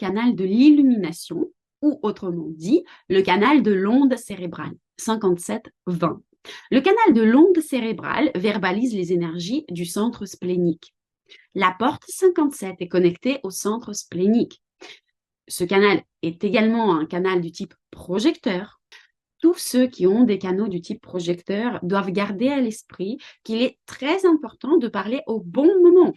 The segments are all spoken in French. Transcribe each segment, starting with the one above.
canal de l'illumination, ou autrement dit, le canal de l'onde cérébrale, 57-20. Le canal de l'onde cérébrale verbalise les énergies du centre splénique. La porte 57 est connectée au centre splénique. Ce canal est également un canal du type projecteur. Tous ceux qui ont des canaux du type projecteur doivent garder à l'esprit qu'il est très important de parler au bon moment.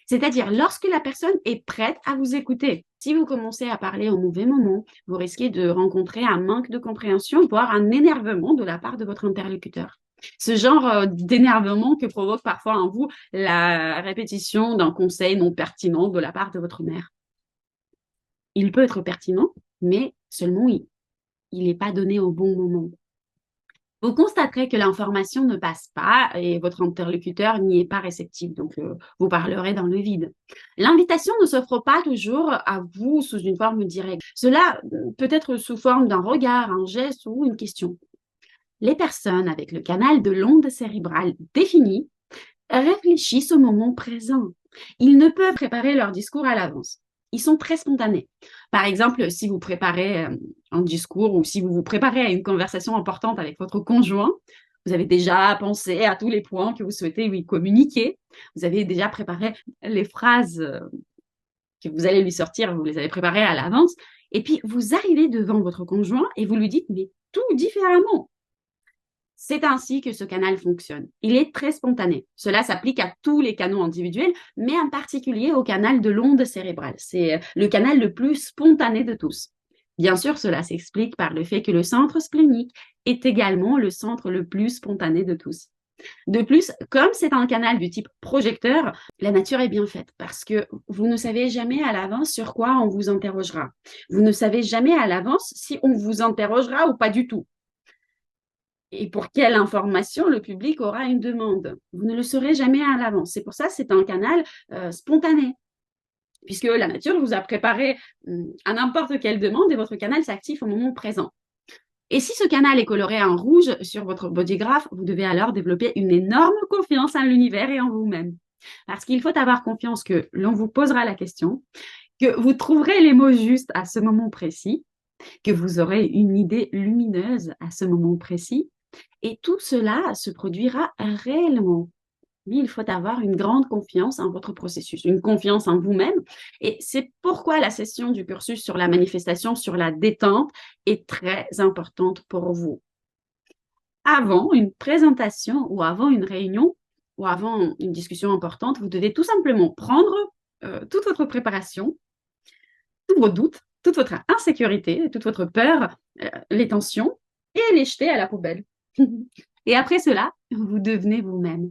C'est-à-dire lorsque la personne est prête à vous écouter. Si vous commencez à parler au mauvais moment, vous risquez de rencontrer un manque de compréhension, voire un énervement de la part de votre interlocuteur. Ce genre d'énervement que provoque parfois en vous la répétition d'un conseil non pertinent de la part de votre mère. Il peut être pertinent, mais seulement il n'est pas donné au bon moment. Vous constaterez que l'information ne passe pas et votre interlocuteur n'y est pas réceptif, donc vous parlerez dans le vide. L'invitation ne s'offre pas toujours à vous sous une forme directe. Cela peut être sous forme d'un regard, un geste ou une question. Les personnes avec le canal de l'onde cérébrale défini réfléchissent au moment présent. Ils ne peuvent préparer leur discours à l'avance. Ils sont très spontanés. Par exemple, si vous préparez un discours ou si vous vous préparez à une conversation importante avec votre conjoint, vous avez déjà pensé à tous les points que vous souhaitez lui communiquer. Vous avez déjà préparé les phrases que vous allez lui sortir, vous les avez préparées à l'avance. Et puis, vous arrivez devant votre conjoint et vous lui dites, mais tout différemment. C'est ainsi que ce canal fonctionne. Il est très spontané. Cela s'applique à tous les canaux individuels, mais en particulier au canal de l'onde cérébrale. C'est le canal le plus spontané de tous. Bien sûr, cela s'explique par le fait que le centre splénique est également le centre le plus spontané de tous. De plus, comme c'est un canal du type projecteur, la nature est bien faite parce que vous ne savez jamais à l'avance sur quoi on vous interrogera. Vous ne savez jamais à l'avance si on vous interrogera ou pas du tout. Et pour quelle information le public aura une demande. Vous ne le saurez jamais à l'avance. C'est pour ça que c'est un canal spontané, puisque la nature vous a préparé à n'importe quelle demande et votre canal s'active au moment présent. Et si ce canal est coloré en rouge sur votre bodygraph, vous devez alors développer une énorme confiance en l'univers et en vous-même. Parce qu'il faut avoir confiance que l'on vous posera la question, que vous trouverez les mots justes à ce moment précis, que vous aurez une idée lumineuse à ce moment précis, et tout cela se produira réellement. Mais il faut avoir une grande confiance en votre processus, une confiance en vous-même. Et c'est pourquoi la session du cursus sur la manifestation, sur la détente, est très importante pour vous. Avant une présentation ou avant une réunion ou avant une discussion importante, vous devez tout simplement prendre toute votre préparation, tous vos doutes, toute votre insécurité, toute votre peur, les tensions, et les jeter à la poubelle. Et après cela, vous devenez vous-même.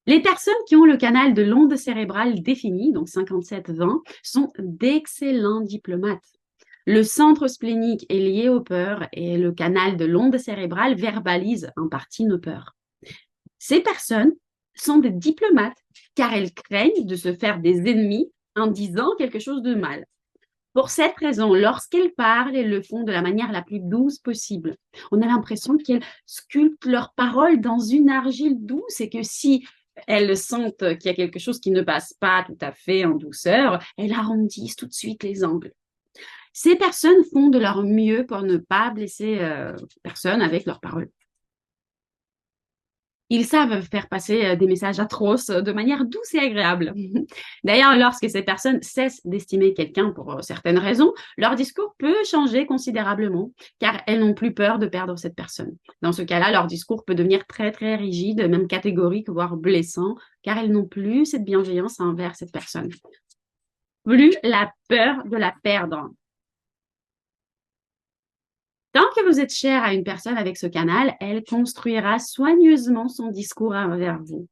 Les personnes qui ont le canal de l'onde cérébrale défini, donc 57-20, sont d'excellents diplomates. Le centre splénique est lié aux peurs et le canal de l'onde cérébrale verbalise en partie nos peurs. Ces personnes sont des diplomates car elles craignent de se faire des ennemis en disant quelque chose de mal. Pour cette raison, lorsqu'elles parlent, elles le font de la manière la plus douce possible. On a l'impression qu'elles sculptent leurs paroles dans une argile douce et que si elles sentent qu'il y a quelque chose qui ne passe pas tout à fait en douceur, elles arrondissent tout de suite les angles. Ces personnes font de leur mieux pour ne pas blesser personne avec leurs paroles. Ils savent faire passer des messages atroces de manière douce et agréable. D'ailleurs, lorsque ces personnes cessent d'estimer quelqu'un pour certaines raisons, leur discours peut changer considérablement, car elles n'ont plus peur de perdre cette personne. Dans ce cas-là, leur discours peut devenir très, très rigide, même catégorique, voire blessant, car elles n'ont plus cette bienveillance envers cette personne. Plus la peur de la perdre. Tant que vous êtes cher à une personne avec ce canal, elle construira soigneusement son discours envers vous.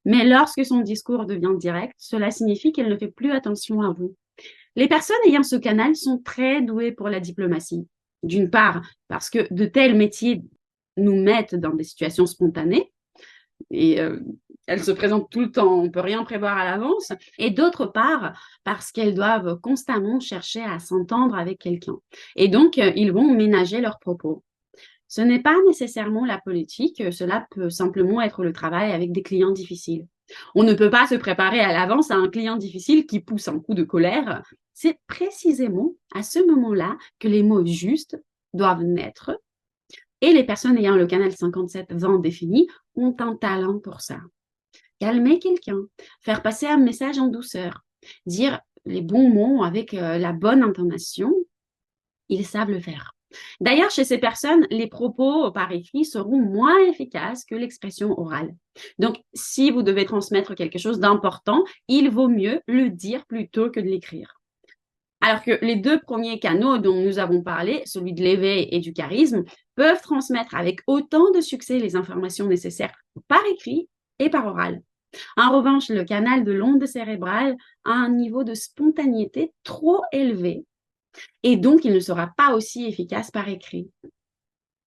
Mais lorsque son discours devient direct, cela signifie qu'elle ne fait plus attention à vous. Les personnes ayant ce canal sont très douées pour la diplomatie. D'une part, parce que de tels métiers nous mettent dans des situations spontanées et elles se présentent tout le temps, on ne peut rien prévoir à l'avance. Et d'autre part, parce qu'elles doivent constamment chercher à s'entendre avec quelqu'un. Et donc, ils vont ménager leurs propos. Ce n'est pas nécessairement la politique, cela peut simplement être le travail avec des clients difficiles. On ne peut pas se préparer à l'avance à un client difficile qui pousse un coup de colère C'est précisément à ce moment-là que les mots justes doivent naître et les personnes ayant le canal 57-20 défini ont un talent pour ça. Calmer quelqu'un, faire passer un message en douceur, dire les bons mots avec la bonne intonation, ils savent le faire. D'ailleurs, chez ces personnes, les propos par écrit seront moins efficaces que l'expression orale. Donc, si vous devez transmettre quelque chose d'important, il vaut mieux le dire plutôt que de l'écrire. Alors que les deux premiers canaux dont nous avons parlé, celui de l'éveil et du charisme, peuvent transmettre avec autant de succès les informations nécessaires par écrit et par oral. En revanche, le canal de l'onde cérébrale a un niveau de spontanéité trop élevé et donc il ne sera pas aussi efficace par écrit.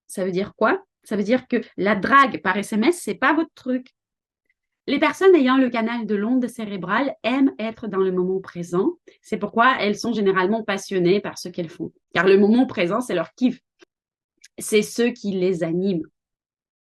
Ça veut dire quoi? Ça veut dire que la drague par SMS, c'est pas votre truc. Les personnes ayant le canal de l'onde cérébrale aiment être dans le moment présent. C'est pourquoi elles sont généralement passionnées par ce qu'elles font. Car le moment présent, c'est leur kiff. C'est ce qui les anime.